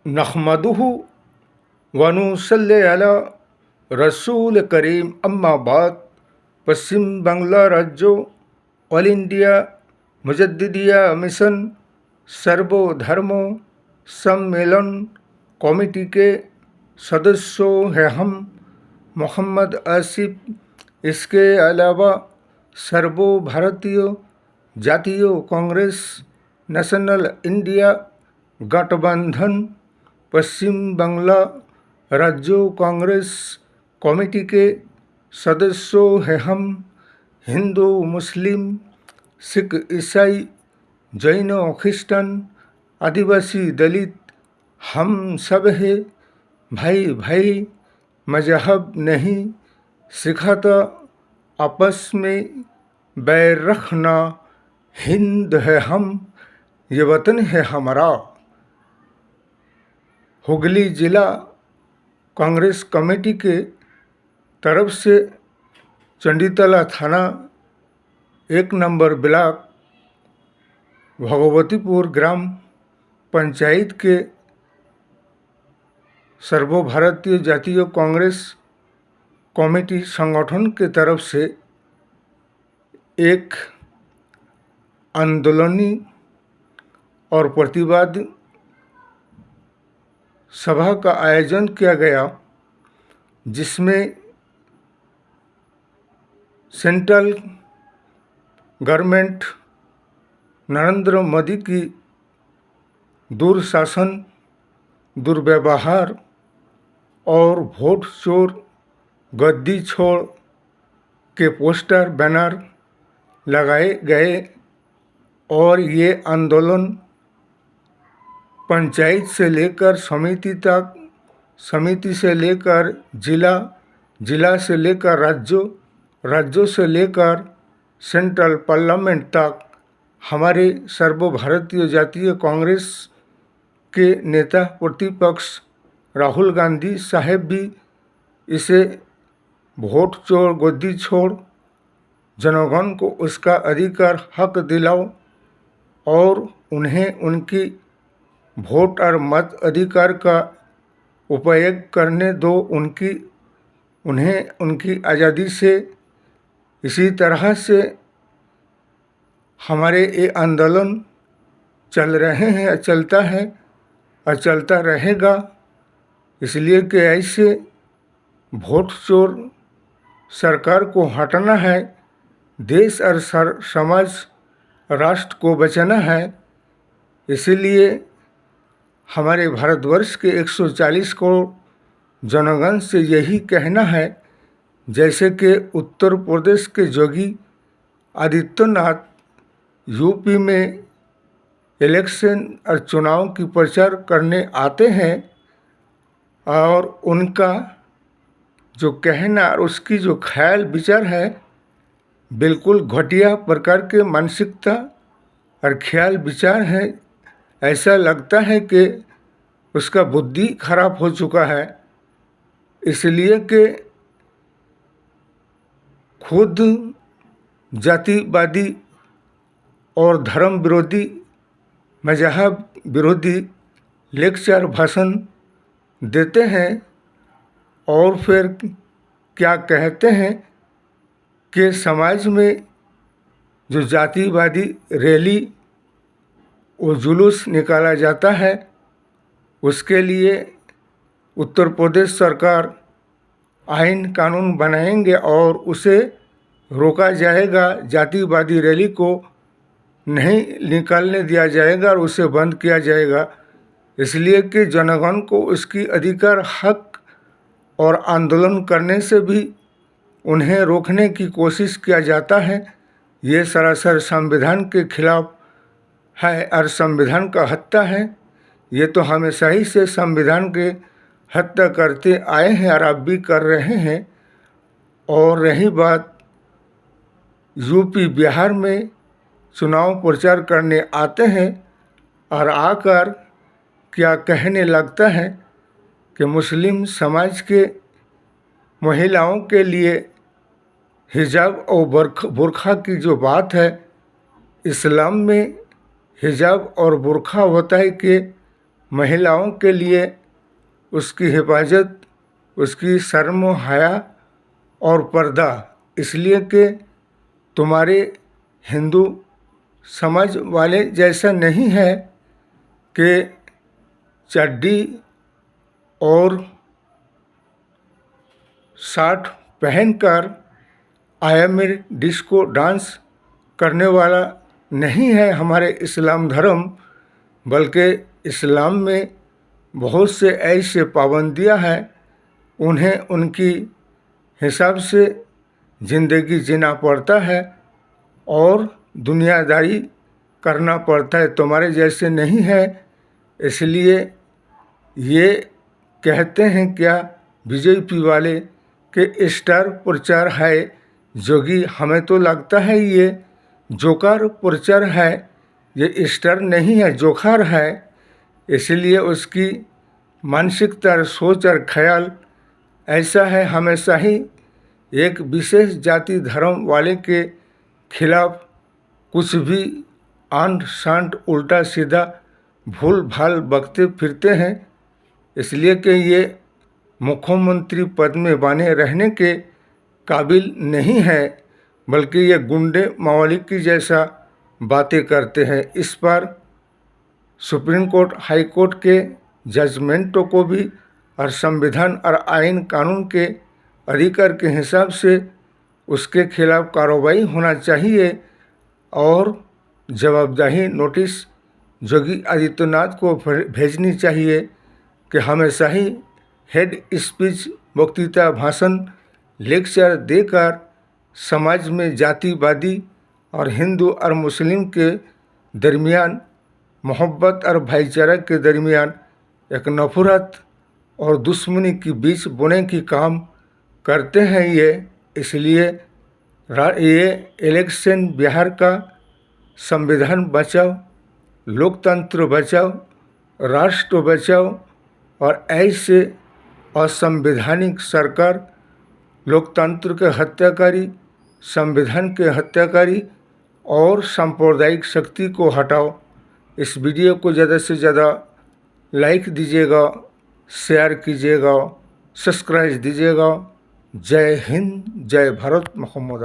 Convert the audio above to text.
नहमदुहु व नुसल्ली अला रसूल करीम अम्मा बाद। पश्चिम बांग्ला राज्य ऑल इंडिया मुजद्दिदिया मिशन सर्वधर्म सम्मेलन कमेटी के सदस्यों हैं हम मोहम्मद आसिफ। इसके अलावा सर्व भारतीय जातीय कांग्रेस नेशनल इंडिया गठबंधन पश्चिम बांग्ला राज्य कांग्रेस कमेटी के सदस्यों हैं हम हिंदू मुस्लिम सिख ईसाई जैन ख्रिस्टन आदिवासी दलित हम सब है भाई भाई। मजहब नहीं सिखाता आपस में बैर रखना। हिंद है हम ये वतन है हमारा। हुगली जिला कांग्रेस कमेटी के तरफ से चंडीतला थाना 1 नंबर ब्लॉक भगवतीपुर ग्राम पंचायत के सर्वभारतीय जातीय कांग्रेस कमेटी संगठन के तरफ से एक आंदोलनी और प्रतिवाद सभा का आयोजन किया गया, जिसमें सेंट्रल गवर्नमेंट नरेंद्र मोदी की दुर्शासन दुर्व्यवहार और वोट चोर गद्दी छोड़ के पोस्टर बैनर लगाए गए और ये आंदोलन पंचायत से लेकर समिति तक, समिति से लेकर जिला, जिला से लेकर राज्यों, राज्यों से लेकर सेंट्रल पार्लियामेंट तक हमारे सर्वभारतीय जातीय कांग्रेस के नेता प्रतिपक्ष राहुल गांधी साहब भी इसे वोट चोर गद्दी छोड़ जनगण को उसका अधिकार हक दिलाओ और उन्हें उनकी वोट और मत अधिकार का उपयोग करने दो, उन्हें उनकी आज़ादी से। इसी तरह से हमारे ये आंदोलन चल रहे हैं, चलता है और चलता रहेगा। इसलिए कि ऐसे वोट चोर सरकार को हटाना है, देश और समाज राष्ट्र को बचाना है। इसीलिए हमारे भारतवर्ष के 140 करोड़ जनगण से यही कहना है, जैसे कि उत्तर प्रदेश के योगी आदित्यनाथ यूपी में इलेक्शन और चुनाव की प्रचार करने आते हैं और उनका जो कहना और उसकी जो ख्याल विचार है बिल्कुल घटिया प्रकार के मानसिकता और ख्याल विचार है। ऐसा लगता है कि उसका बुद्धि खराब हो चुका है। इसलिए कि खुद जातिवादी और धर्म विरोधी मजहब विरोधी लेक्चर भाषण देते हैं और फिर क्या कहते हैं कि समाज में जो जातिवादी रैली वो जुलूस निकाला जाता है, उसके लिए उत्तर प्रदेश सरकार आईन कानून बनाएंगे और उसे रोका जाएगा। जातिवादी रैली को नहीं निकालने दिया जाएगा और उसे बंद किया जाएगा। इसलिए कि जनगण को उसकी अधिकार हक और आंदोलन करने से भी उन्हें रोकने की कोशिश किया जाता है। ये सरासर संविधान के खिलाफ है और संविधान का हत्या है। ये तो हमेशा ही से संविधान के हत्या करते आए हैं और अब भी कर रहे हैं। और रही बात यूपी बिहार में चुनाव प्रचार करने आते हैं और आकर क्या कहने लगता है कि मुस्लिम समाज के महिलाओं के लिए हिजाब और बुर्खा की जो बात है, इस्लाम में हिजाब और बुर्खा होता है कि महिलाओं के लिए उसकी हिफाजत, उसकी शर्म व हया और पर्दा, इसलिए कि तुम्हारे हिंदू समाज वाले जैसा नहीं है कि चड्डी और शर्ट पहनकर आया मेरे डिस्को डांस करने वाला नहीं है हमारे इस्लाम धर्म, बल्कि इस्लाम में बहुत से ऐसे पाबंदियां हैं, उन्हें उनकी हिसाब से ज़िंदगी जीना पड़ता है और दुनियादारी करना पड़ता है, तुम्हारे जैसे नहीं है। इसलिए ये कहते हैं क्या बीजेपी वाले कि स्टार प्रचार है, जोगी हमें तो लगता है ये जोकार प्रचार है, ये स्टार नहीं है, जोखार है। इसलिए उसकी मानसिकता, सोच और ख्याल ऐसा है, हमेशा ही एक विशेष जाति धर्म वाले के खिलाफ कुछ भी आंट शांट उल्टा सीधा भूल भाल बकते फिरते हैं, इसलिए कि ये मुख्यमंत्री पद में बने रहने के काबिल नहीं है, बल्कि ये गुंडे मवाली की जैसा बातें करते हैं। इस पर सुप्रीम कोर्ट, हाई कोर्ट के जजमेंटों को भी और संविधान और आइन कानून के अधिकार के हिसाब से उसके खिलाफ कार्रवाई होना चाहिए और जवाबदेही नोटिस योगी आदित्यनाथ को भेजनी चाहिए कि हमेशा ही हेड स्पीच, वक्तृता, भाषण, लेक्चर देकर समाज में जातिवादी और हिंदू और मुस्लिम के दरमियान, मोहब्बत और भाईचारा के दरमियान एक नफरत और दुश्मनी के बीच बोने की काम करते हैं ये। इसलिए ये इलेक्शन बिहार का संविधान बचाओ, लोकतंत्र बचाओ, राष्ट्र बचाओ और ऐसे असंवैधानिक सरकार, लोकतंत्र के हत्याकारी, संविधान के हत्याकारी और सांप्रदायिक शक्ति को हटाओ। इस वीडियो को ज़्यादा से ज़्यादा लाइक दीजिएगा, शेयर कीजिएगा, सब्सक्राइब दीजिएगा। जय हिंद, जय भारत, मोहम्मद।